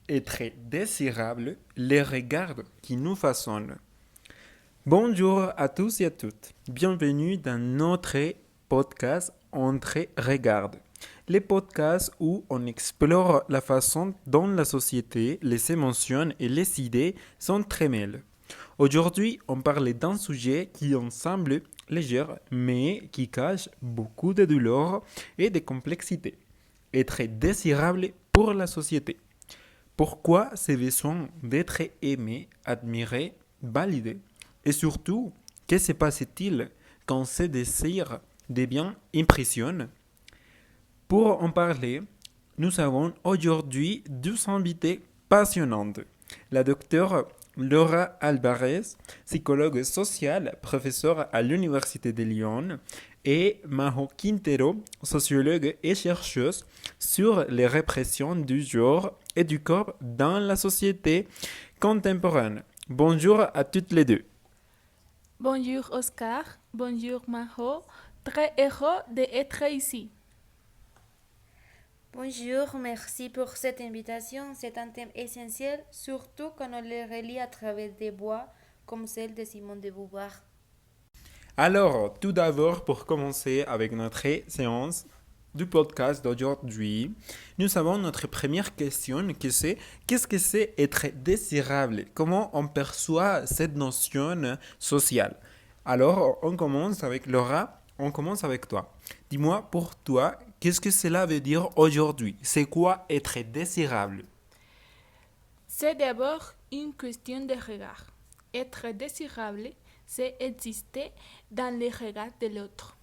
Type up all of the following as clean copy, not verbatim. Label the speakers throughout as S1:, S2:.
S1: et très désirable les regards qui nous façonnent. Bonjour à tous et à toutes. Bienvenue dans notre podcast Entre Regards. Les podcasts où on explore la façon dont la société, les émotions et les idées s'entremêlent. Aujourd'hui, on parle d'un sujet qui semble léger, mais qui cache beaucoup de douleur et de complexité, et très désirable pour la société. Pourquoi ce besoin d'être aimé, admiré, validé? Et surtout, que se passe-t-il quand ce désir devient impressionne? Pour en parler, nous avons aujourd'hui deux invités passionnantes. La docteure Laura Alvarez, psychologue sociale, professeure à l'Université de Lyon, et Majo Quintero, sociologue et chercheuse sur les répressions du genre et du corps dans la société contemporaine. Bonjour à toutes les deux.
S2: Bonjour Oscar, bonjour Majo, très heureux d'être ici.
S3: Bonjour, merci pour cette invitation. C'est un thème essentiel, surtout quand on le relie à travers des voix comme celle de Simone de Beauvoir.
S1: Alors, tout d'abord, pour commencer avec notre séance du podcast d'aujourd'hui, nous avons notre première question qui c'est qu'est-ce que c'est être désirable? Comment on perçoit cette notion sociale? Alors, on commence avec Laura, on commence avec toi. Dis-moi pour toi, qu'est-ce que cela veut dire aujourd'hui? C'est quoi être désirable?
S2: C'est d'abord une question de regard. Être désirable, c'est exister dans les regards de l'autre,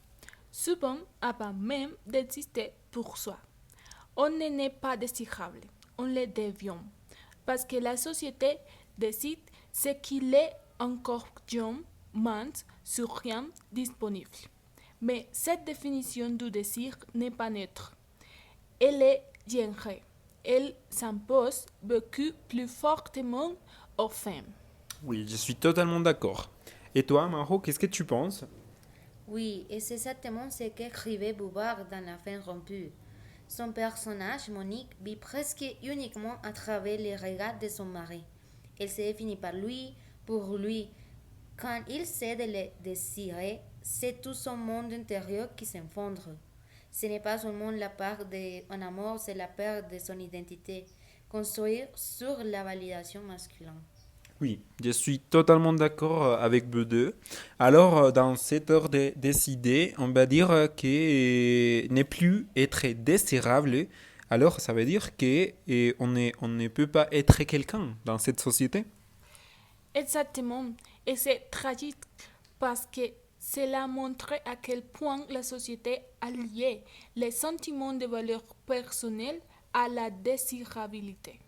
S2: souvent avant même d'exister pour soi. On n'est pas désirable, on le devient, parce que la société décide ce qu'il est encore jeune, mince, souriant, disponible. Mais cette définition du désir n'est pas neutre. Elle est genrée. Elle s'impose beaucoup plus fortement aux femmes.
S1: Oui, je suis totalement d'accord. Et toi, Maro, qu'est-ce que tu penses?
S3: Oui, et c'est exactement ce qu'écrivait Beauvoir dans La fin rompue. Son personnage, Monique, vit presque uniquement à travers les regards de son mari. Elle se définit par lui, pour lui. Quand il sait de le désirer, c'est tout son monde intérieur qui s'effondre. Ce n'est pas seulement la part d'un amour, c'est la perte de son identité, construire sur la validation masculine.
S1: Oui, je suis totalement d'accord avec vous deux. Alors, dans cette heure de décider, on va dire que n'est plus être désirable. Alors, ça veut dire que on ne peut pas être quelqu'un dans cette société.
S2: Exactement. Et c'est tragique parce que cela montre à quel point la société a lié les sentiments de valeur personnelle à la désirabilité.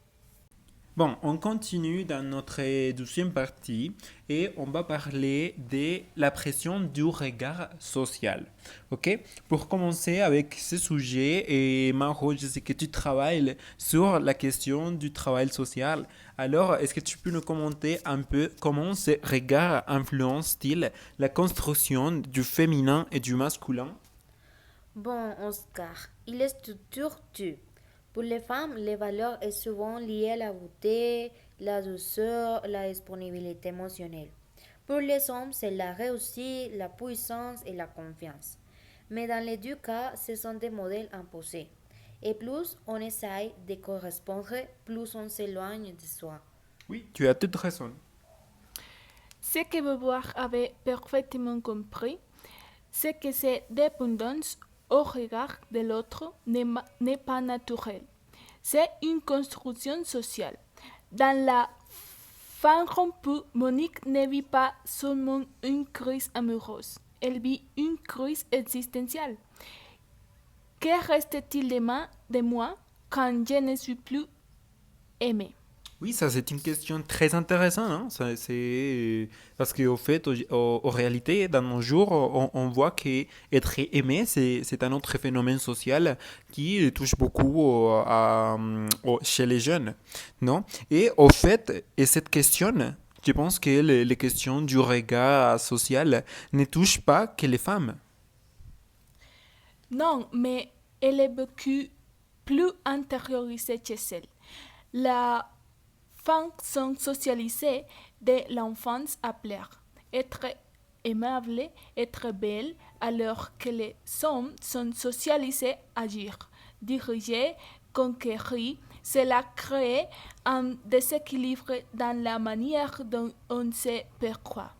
S1: Bon, on continue dans notre deuxième partie et on va parler de la pression du regard social. Ok? Pour commencer avec ce sujet, et Maro, je sais que tu travailles sur la question du travail social. Alors, est-ce que tu peux nous commenter un peu comment ce regard influence-t-il la construction du féminin et du masculin?
S3: Bon, Oscar, il est structure tu. Pour les femmes, les valeurs est souvent liées à la beauté, la douceur, la disponibilité émotionnelle. Pour les hommes, c'est la réussite, la puissance et la confiance. Mais dans les deux cas, ce sont des modèles imposés. Et plus on essaye de correspondre, plus on s'éloigne de soi.
S1: Oui, tu as toute raison.
S2: Ce que Beauvoir avait parfaitement compris, c'est que cette dépendance au regard de l'autre n'est pas naturelle. C'est une construction sociale. Dans la fin rompue, Monique ne vit pas seulement une crise amoureuse, elle vit une crise existentielle. Que reste-t-il de moi quand je ne suis plus aimée?
S1: Oui, ça c'est une question très intéressante, hein. Ça, c'est parce qu'au fait, en réalité, dans nos jours, on voit que être aimé, c'est un autre phénomène social qui touche beaucoup chez les jeunes, non? Et au fait, et cette question, je pense que les questions du regard social ne touchent pas que les femmes.
S2: Non, mais elle est beaucoup plus intériorisée chez elle. La fonction socialisée de l'enfance à plaire, être aimable, être belle, alors que les hommes sont socialisés à agir, diriger, conquérir. Cela crée un déséquilibre dans la manière dont on se perçoit.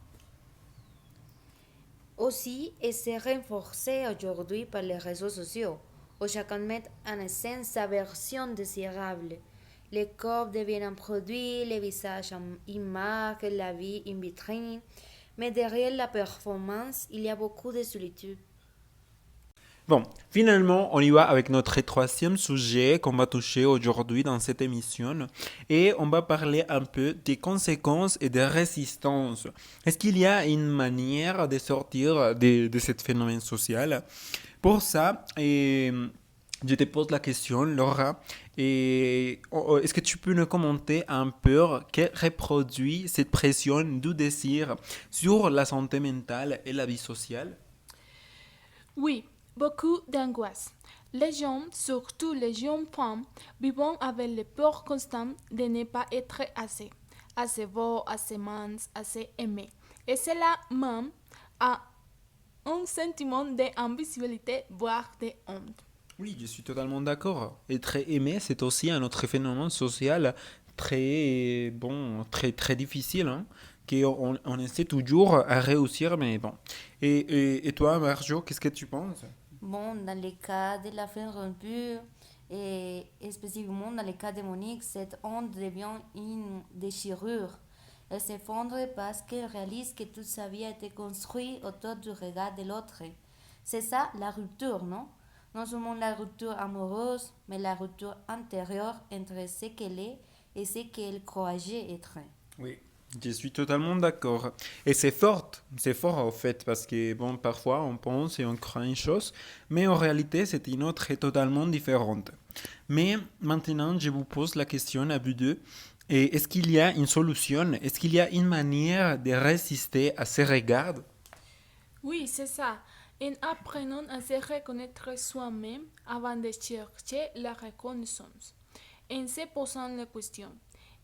S3: Aussi, et c'est renforcé aujourd'hui par les réseaux sociaux, où chacun met en scène sa version désirable. Les corps deviennent un produit, les visages une marque, la vie une vitrine, mais derrière la performance, il y a beaucoup de solitude.
S1: Bon, finalement, on y va avec notre troisième sujet qu'on va toucher aujourd'hui dans cette émission et on va parler un peu des conséquences et des résistances. Est-ce qu'il y a une manière de sortir de ce phénomène social? Pour ça, je te pose la question, Laura, est-ce que tu peux nous commenter un peu que reproduit cette pression du désir sur la santé mentale et la vie sociale?
S2: Oui, beaucoup d'angoisse. Les gens, surtout les jeunes femmes, vivent avec le peur constant de ne pas être assez beau, assez mince, assez aimé. Et cela même a un sentiment d'invisibilité, voire de honte.
S1: Oui, je suis totalement d'accord. Être aimé, c'est aussi un autre phénomène social très, bon, très difficile, hein, qu'on essaie toujours à réussir, mais bon. Et toi, Marjo, qu'est-ce que tu penses?
S3: Bon, dans le cas de la fin rompue, et spécifiquement dans le cas de Monique, cette honte devient une déchirure. Elle s'effondre parce qu'elle réalise que toute sa vie a été construite autour du regard de l'autre. C'est ça la rupture, non? Non seulement la rupture amoureuse, mais la rupture intérieure entre ce qu'elle est et ce qu'elle croyait être.
S1: Oui, je suis totalement d'accord. Et c'est fort en fait, parce que bon, parfois on pense et on croit une chose, mais en réalité c'est une autre et totalement différente. Mais maintenant, je vous pose la question à vous deux. Et est-ce qu'il y a une solution? Est-ce qu'il y a une manière de résister à ces regards?
S2: Oui, c'est ça. En apprenant à se reconnaître soi-même avant de chercher la reconnaissance. En se posant la question,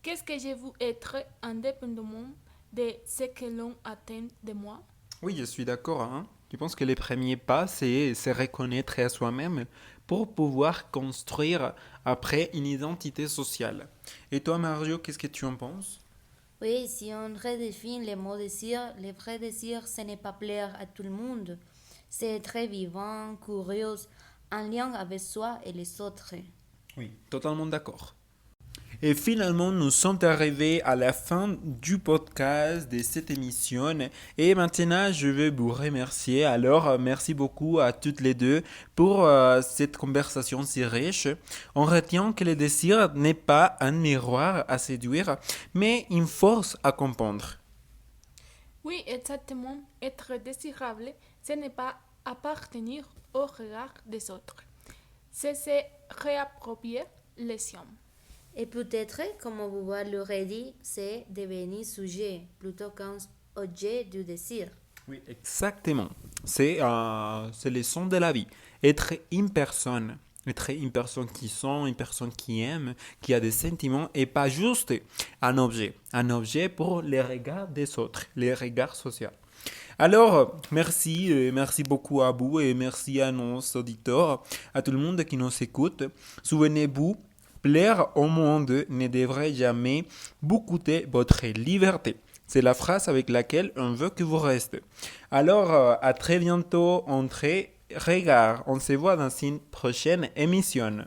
S2: qu'est-ce que je veux être indépendamment de ce que l'on attend de moi?
S1: Oui, je suis d'accord, hein. Je pense que le premier pas, c'est se reconnaître à soi-même pour pouvoir construire après une identité sociale. Et toi, Mario, qu'est-ce que tu en penses?
S3: Oui, si on redéfinit les mots désir, le vrai désir, ce n'est pas plaire à tout le monde. C'est très vivant, curieux, en lien avec soi et les autres.
S1: Oui, totalement d'accord. Et finalement, nous sommes arrivés à la fin du podcast de cette émission. Et maintenant, je vais vous remercier. Alors, merci beaucoup à toutes les deux pour cette conversation si riche. On retient que le désir n'est pas un miroir à séduire, mais une force à comprendre.
S2: Oui, exactement. Être désirable, ce n'est pas appartenir au regard des autres. C'est se réapproprier les siens.
S3: Et peut-être, comme vous l'aurez dit, c'est devenir sujet plutôt qu'un objet du désir.
S1: Oui, exactement. C'est le son de la vie. Être une personne. Être une personne qui sent, une personne qui aime, qui a des sentiments et pas juste un objet. Un objet pour les regards des autres, les regards sociaux. Alors, merci beaucoup à vous et merci à nos auditeurs, à tout le monde qui nous écoute. Souvenez-vous, plaire au monde ne devrait jamais vous coûter votre liberté. C'est la phrase avec laquelle on veut que vous restez. Alors, à très bientôt, entrez, regard. On se voit dans une prochaine émission.